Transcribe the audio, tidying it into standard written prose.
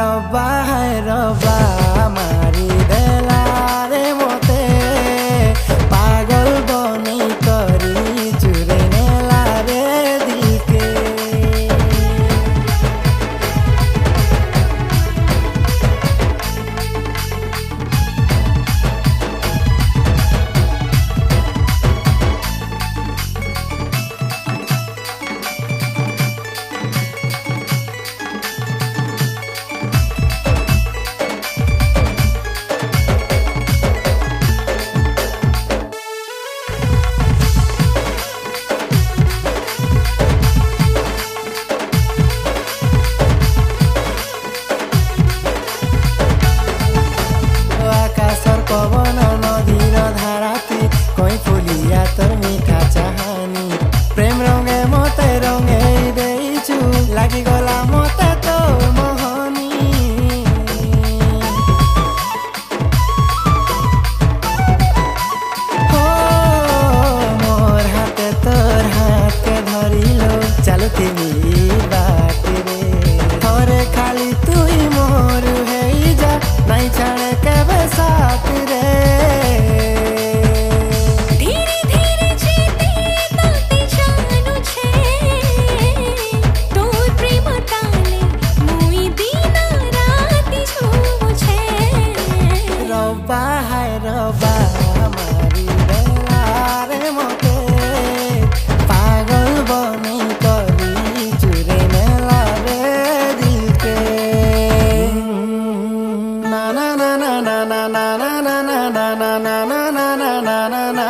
रब्बा है रब्बा मारी देला रे मोते पागल बनी करी चुरे नेला रे दिल के। पवन नदीर धाराती कई फुलिया तोर मीठा चाहानी प्रेम रंगे मते रंगे देइछु लागी गला मते तोर मोहनी। हो मोर हाथे तोर हाथ के धरिलो चालुती बाट रे थोरे खाली तुई मोर हेई जा नहीं छाड़े केबे साथ रे। धीरे धीरे जीते ताते जानु छे तोर प्रेम ताले मुई दिन राति छुमु छे। रब्बा है रब्बा मारी देला रे मोते पागल बनी करी चुरे नेला रे दिल के। ना ना ना ना ना ना ना ना ना ना ना ना ना ना ना ना।